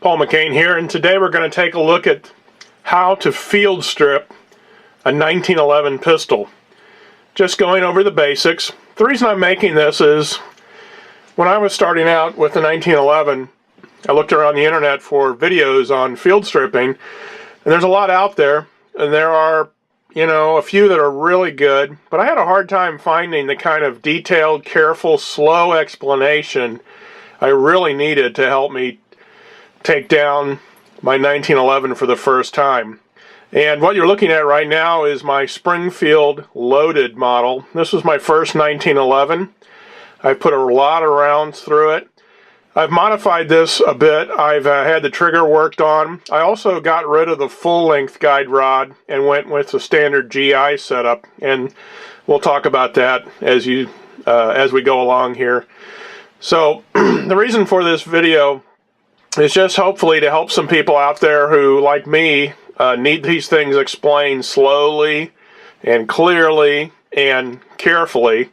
Paul McCain here, and today we're going to take a look at how to field strip a 1911 pistol. Just going over the basics. The reason I'm making this is when I was starting out with the 1911, I looked around the internet for videos on field stripping, and there's a lot out there, and there are, a few that are really good, but I had a hard time finding the kind of detailed, careful, slow explanation I really needed to help me take down my 1911 for the first time. And what you're looking at right now is my Springfield loaded model. This was my first 1911. I put a lot of rounds through it. I've modified this a bit. I've had the trigger worked on. I also got rid of the full-length guide rod and went with the standard GI setup, and we'll talk about that as we go along here. So the reason for this video is just hopefully to help some people out there who, like me, need these things explained slowly and clearly and carefully.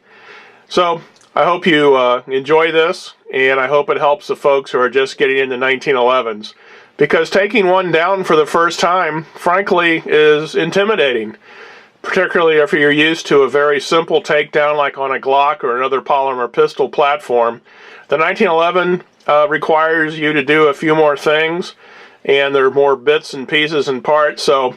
So I hope you enjoy this, and I hope it helps the folks who are just getting into 1911s. Because taking one down for the first time, frankly, is intimidating. Particularly if you're used to a very simple takedown like on a Glock or another polymer pistol platform. The 1911 requires you to do a few more things, and there are more bits and pieces and parts, so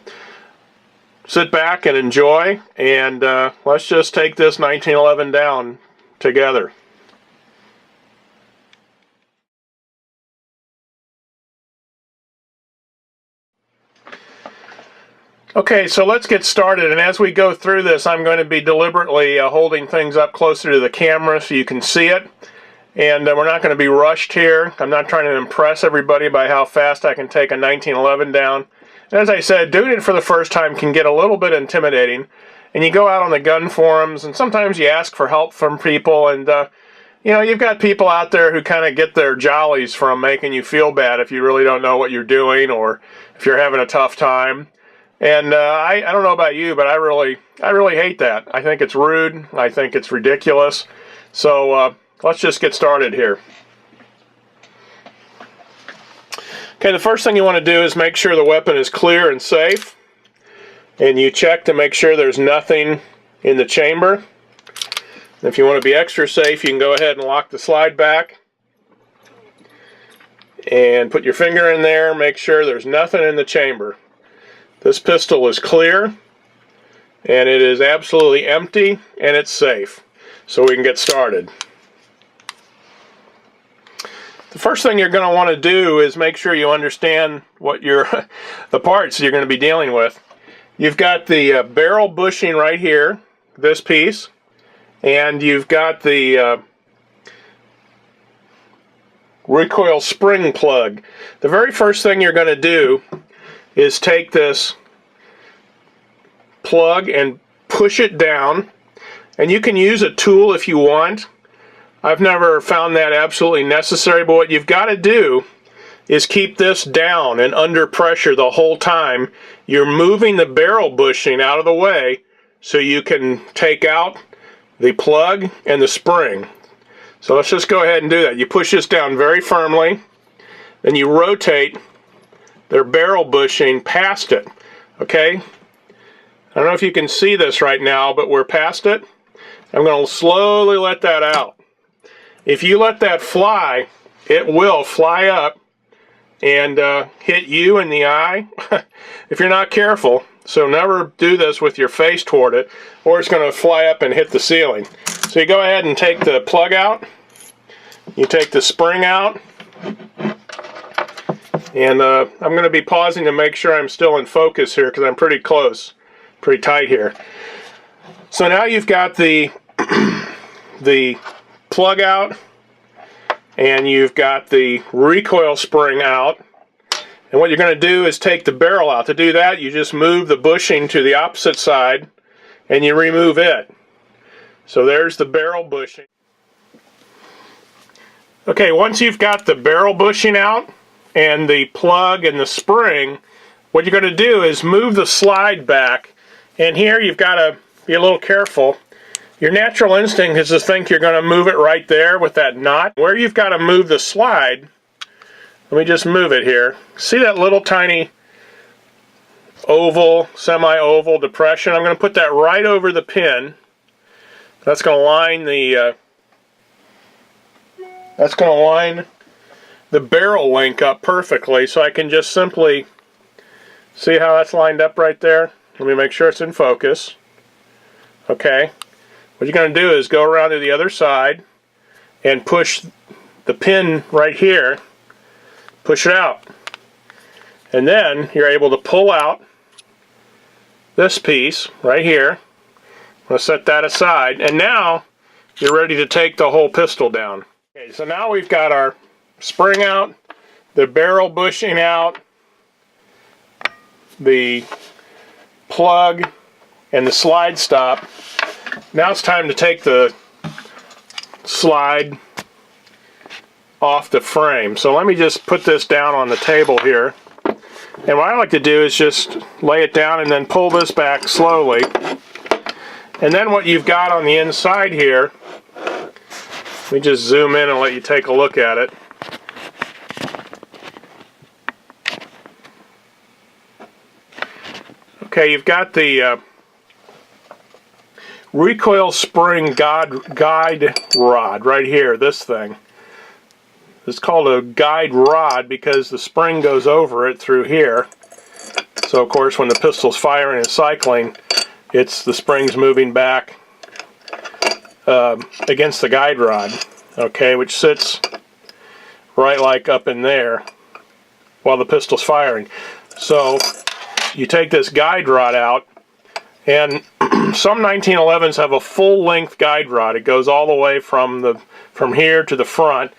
sit back and enjoy, and let's just take this 1911 down together. Okay, so let's get started, and as we go through this, I'm going to be deliberately holding things up closer to the camera so you can see it, and we're not going to be rushed here. I'm not trying to impress everybody by how fast I can take a 1911 down. And as I said, doing it for the first time can get a little bit intimidating, and you go out on the gun forums, and sometimes you ask for help from people, and you've got people out there who kind of get their jollies from making you feel bad if you really don't know what you're doing or if you're having a tough time. And I don't know about you, but I really hate that. I think it's rude. I think it's ridiculous. So let's just get started here. Okay, the first thing you want to do is make sure the weapon is clear and safe. And you check to make sure there's nothing in the chamber. If you want to be extra safe, you can go ahead and lock the slide back. And put your finger in there, make sure there's nothing in the chamber. This pistol is clear, and it is absolutely empty, and it's safe. So we can get started. The first thing you're going to want to do is make sure you understand what the parts you're going to be dealing with. You've got the barrel bushing right here, this piece, and you've got the recoil spring plug. The very first thing you're going to do is take this plug and push it down, and you can use a tool if you want. I've never found that absolutely necessary, but what you've got to do is keep this down and under pressure the whole time. You're moving the barrel bushing out of the way so you can take out the plug and the spring. So let's just go ahead and do that. You push this down very firmly, then you rotate their barrel bushing past it. Okay? I don't know if you can see this right now, but we're past it. I'm going to slowly let that out. If you let that fly, it will fly up and hit you in the eye if you're not careful. So never do this with your face toward it, or it's going to fly up and hit the ceiling. So you go ahead and take the plug out. You take the spring out. And I'm going to be pausing to make sure I'm still in focus here because I'm pretty close, pretty tight here. So now you've got the plug out, and you've got the recoil spring out. And what you're going to do is take the barrel out. To do that, you just move the bushing to the opposite side, and you remove it. So there's the barrel bushing. Okay, once you've got the barrel bushing out, and the plug and the spring, what you're going to do is move the slide back, and here you've got to be a little careful. Your natural instinct is to think you're going to move it right there with that knot. Where you've got to move the slide, let me just move it here. See that little tiny oval, semi-oval depression? I'm going to put that right over the pin. That's going to line the barrel link up perfectly, so I can just simply see how that's lined up right there. Let me make sure it's in focus. Okay. What you're going to do is go around to the other side and push the pin right here, push it out. And then you're able to pull out this piece right here. I'm going to set that aside, and now you're ready to take the whole pistol down. Okay, so now we've got our spring out, the barrel bushing out, the plug, and the slide stop. Now it's time to take the slide off the frame. So let me just put this down on the table here. And what I like to do is just lay it down and then pull this back slowly. And then what you've got on the inside here, let me just zoom in and let you take a look at it. Okay, you've got the recoil spring guide rod right here, this thing. It's called a guide rod because the spring goes over it through here. So of course when the pistol's firing and cycling, the spring's moving back against the guide rod, okay, which sits right like up in there while the pistol's firing. So you take this guide rod out, and some 1911s have a full-length guide rod. It goes all the way from here to the front,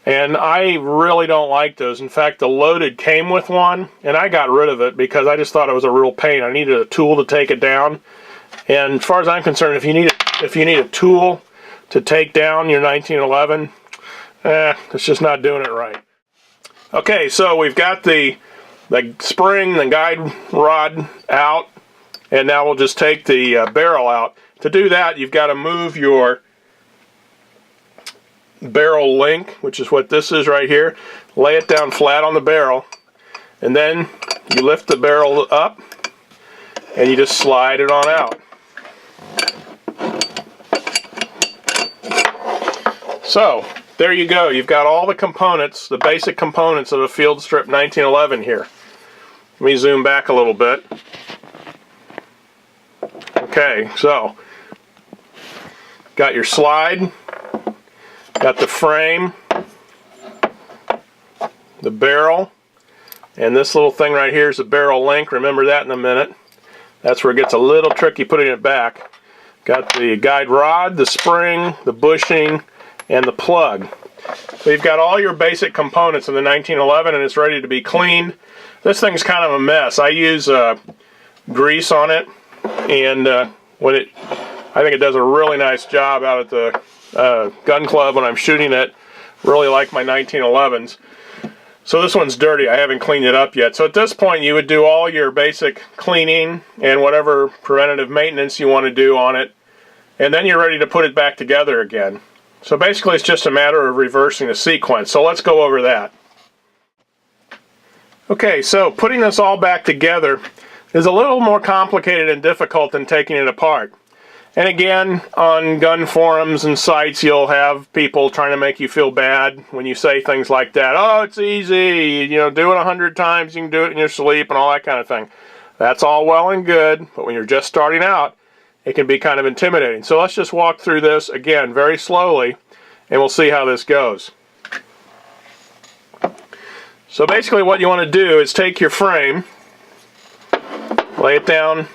and I really don't like those. In fact, the Loaded came with one, and I got rid of it because I just thought it was a real pain. I needed a tool to take it down, and as far as I'm concerned, if you need a tool to take down your 1911, it's just not doing it right. Okay, so we've got the spring, the guide rod out, and now we'll just take the barrel out. To do that, you've got to move your barrel link, which is what this is right here, lay it down flat on the barrel, and then you lift the barrel up and you just slide it on out. So there you go. You've got all the components, the basic components of a Field Strip 1911 here. Let me zoom back a little bit. Okay, so got your slide, got the frame, the barrel, and this little thing right here is the barrel link. Remember that in a minute. That's where it gets a little tricky putting it back. Got the guide rod, the spring, the bushing, and the plug. So you've got all your basic components in the 1911 and it's ready to be cleaned. This thing's kind of a mess. I use grease on it, and I think it does a really nice job out at the gun club when I'm shooting it. Really like my 1911s. So this one's dirty. I haven't cleaned it up yet. So at this point you would do all your basic cleaning and whatever preventative maintenance you want to do on it, and then you're ready to put it back together again. So basically it's just a matter of reversing the sequence. So let's go over that. Okay, so putting this all back together is a little more complicated and difficult than taking it apart. And again, on gun forums and sites, you'll have people trying to make you feel bad when you say things like that. Oh, it's easy, you know, do it 100 times, you can do it in your sleep and all that kind of thing. That's all well and good, but when you're just starting out, it can be kind of intimidating. So let's just walk through this again very slowly, and we'll see how this goes. So basically what you want to do is take your frame, lay it down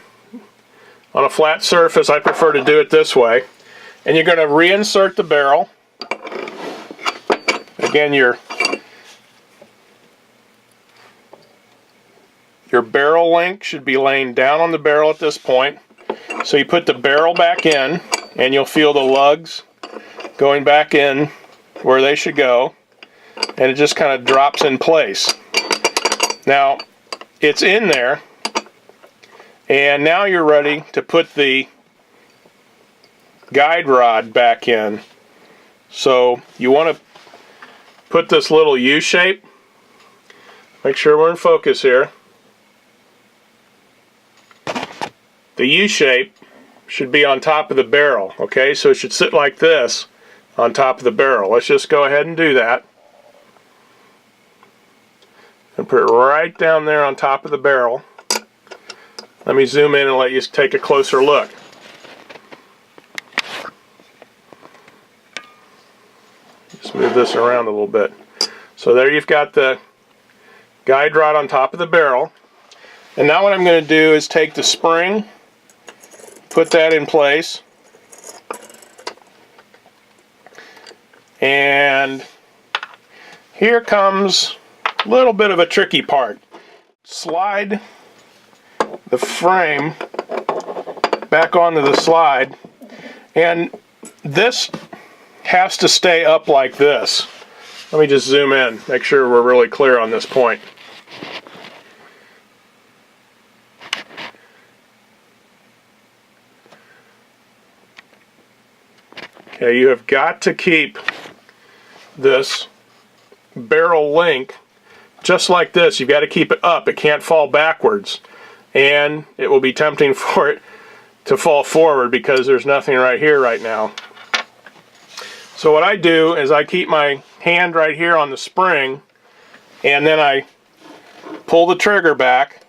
on a flat surface. I prefer to do it this way, and you're going to reinsert the barrel. Again, your barrel link should be laying down on the barrel at this point. So you put the barrel back in, and you'll feel the lugs going back in where they should go, and it just kind of drops in place. Now it's in there, and now you're ready to put the guide rod back in. So you want to put this little U shape Make sure we're in focus here. The U-shape should be on top of the barrel, okay? So it should sit like this on top of the barrel. Let's just go ahead and do that. And put it right down there on top of the barrel. Let me zoom in and let you take a closer look. Just move this around a little bit. So there you've got the guide rod on top of the barrel. And now what I'm going to do is take the spring, put that in place, and here comes a little bit of a tricky part. Slide the frame back onto the slide, and this has to stay up like this. Let me just zoom in, make sure we're really clear on this point. Okay, you have got to keep this barrel link just like this. You've got to keep it up. It can't fall backwards. And it will be tempting for it to fall forward because there's nothing right here right now. So what I do is I keep my hand right here on the spring, and then I pull the trigger back,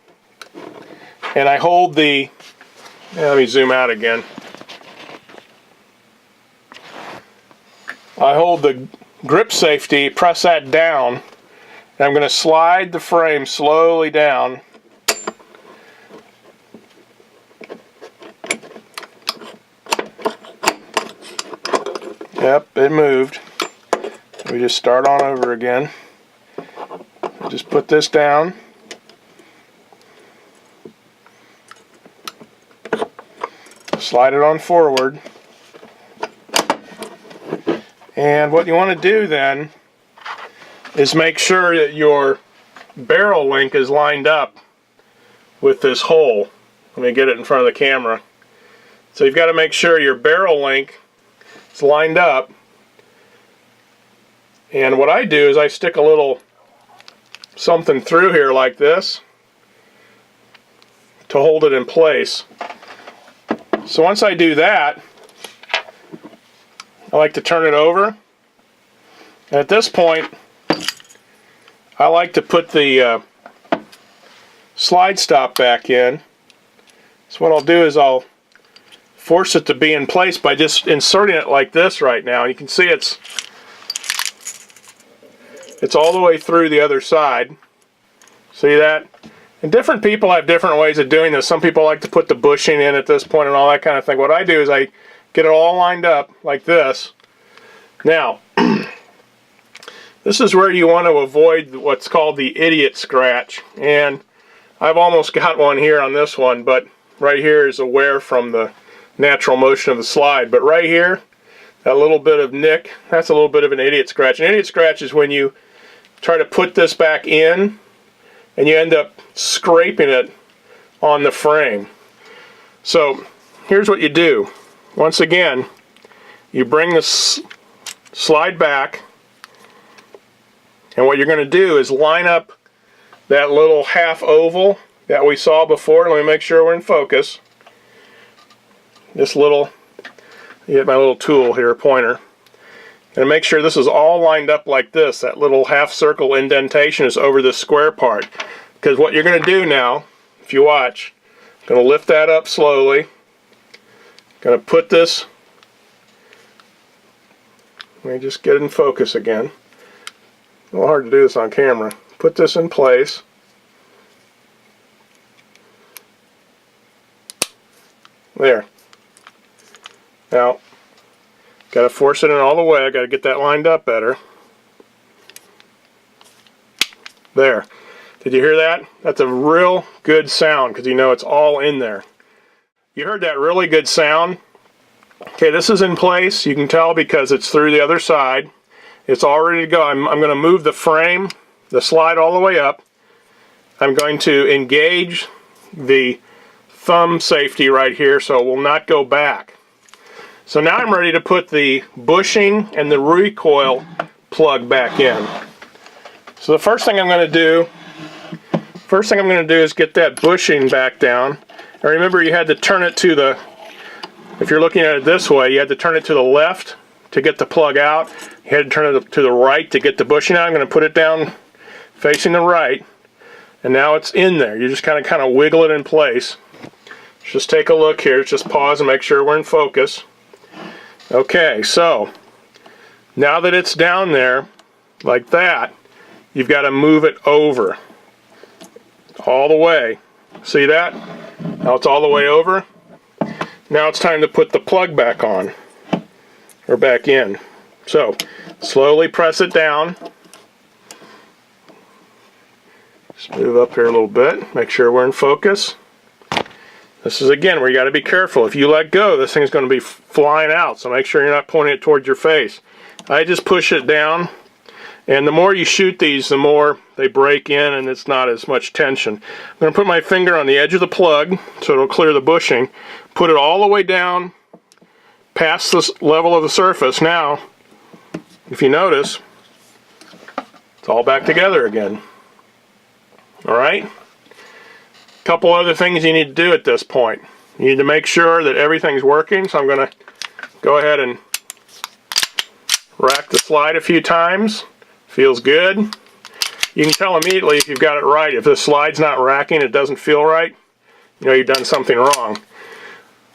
and I hold the, let me zoom out again. I hold the grip safety, press that down, and I'm going to slide the frame slowly down. Yep, it moved. We just start on over again. Just put this down. Slide it on forward. And what you want to do then is make sure that your barrel link is lined up with this hole. Let me get it in front of the camera. So you've got to make sure your barrel link is lined up. And what I do is I stick a little something through here like this to hold it in place. So once I do that, I like to turn it over. And at this point, I like to put the slide stop back in. So what I'll do is I'll force it to be in place by just inserting it like this right now. You can see it's all the way through the other side. See that? And different people have different ways of doing this. Some people like to put the bushing in at this point and all that kind of thing. What I do is I get it all lined up like this. Now, this is where you want to avoid what's called the idiot scratch. And I've almost got one here on this one, but right here is a wear from the natural motion of the slide. But right here, that little bit of nick, that's a little bit of an idiot scratch. An idiot scratch is when you try to put this back in and you end up scraping it on the frame. So here's what you do. Once again, you bring this slide back, and what you're going to do is line up that little half oval that we saw before. Let me make sure we're in focus. This little, you get my little tool here, pointer. And make sure this is all lined up like this. That little half circle indentation is over the square part. Because what you're going to do now, if you watch, I'm going to lift that up slowly. Going to put this, let me just get in focus again. A little hard to do this on camera. Put this in place. There. Now, got to force it in all the way. I got to get that lined up better. There. Did you hear that? That's a real good sound because you know it's all in there. You heard that really good sound. Okay, this is in place. You can tell because it's through the other side. It's all ready to go. I'm going to move the frame, the slide all the way up. I'm going to engage the thumb safety right here so it will not go back. So now I'm ready to put the bushing and the recoil plug back in. So the first thing I'm going to do First thing I'm going to do is get that bushing back down. And remember, you had to turn it to the, if you're looking at it this way, you had to turn it to the left to get the plug out. You had to turn it to the right to get the bushing out. I'm going to put it down facing the right. And now it's in there. You just kind of wiggle it in place. Just take a look here. Just pause and make sure we're in focus. Okay, so now that it's down there like that, you've got to move it over all the way. See that? Now it's all the way over. Now it's time to put the plug back on, or back in. So slowly press it down. Just move up here a little bit, make sure we're in focus. This is, again, where you got to be careful. If you let go, this thing's going to be flying out, so make sure you're not pointing it towards your face. I just push it down, and the more you shoot these, the more they break in and it's not as much tension. I'm going to put my finger on the edge of the plug so it'll clear the bushing. Put it all the way down past this level of the surface. Now, if you notice, it's all back together again. Alright? Couple other things you need to do at this point. You need to make sure that everything's working, so I'm going to go ahead and rack the slide a few times. Feels good. You can tell immediately if you've got it right. If the slide's not racking, it doesn't feel right, you know you've done something wrong.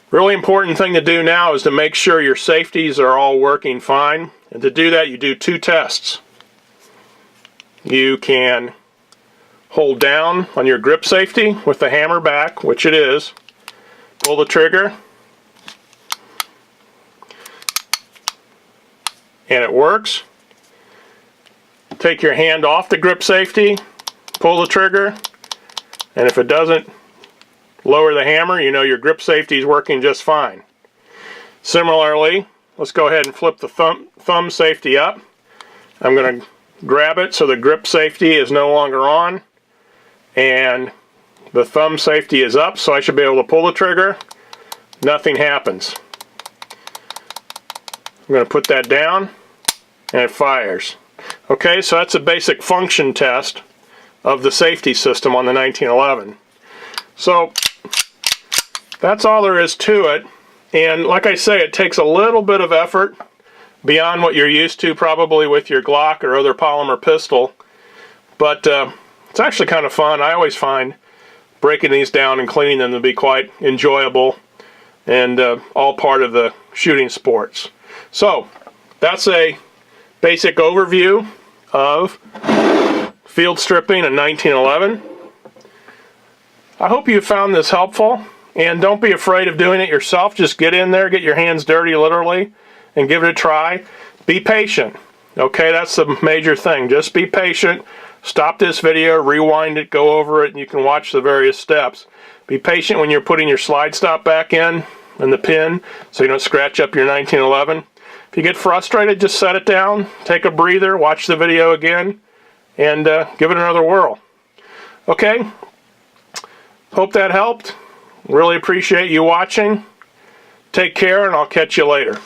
Really important thing to do now is to make sure your safeties are all working fine. And to do that, you do two tests. You can hold down on your grip safety with the hammer back, which it is. Pull the trigger. And it works. Take your hand off the grip safety, pull the trigger, and if it doesn't lower the hammer, you know your grip safety is working just fine. Similarly, let's go ahead and flip the thumb safety up. I'm going to grab it so the grip safety is no longer on, and the thumb safety is up, so I should be able to pull the trigger. Nothing happens. I'm going to put that down, and it fires. Okay, so that's a basic function test of the safety system on the 1911. So that's all there is to it. And like I say, it takes a little bit of effort beyond what you're used to probably with your Glock or other polymer pistol. But it's actually kind of fun. I always find breaking these down and cleaning them to be quite enjoyable and all part of the shooting sports. So that's a basic overview of field stripping in 1911. I hope you found this helpful, and don't be afraid of doing it yourself. Just get in there, get your hands dirty literally, and give it a try. Be patient. Okay, that's the major thing. Just be patient. Stop this video, rewind it, go over it, and you can watch the various steps. Be patient when you're putting your slide stop back in and the pin so you don't scratch up your 1911. If you get frustrated, just set it down, take a breather, watch the video again, and give it another whirl. Okay, hope that helped. Really appreciate you watching. Take care, and I'll catch you later.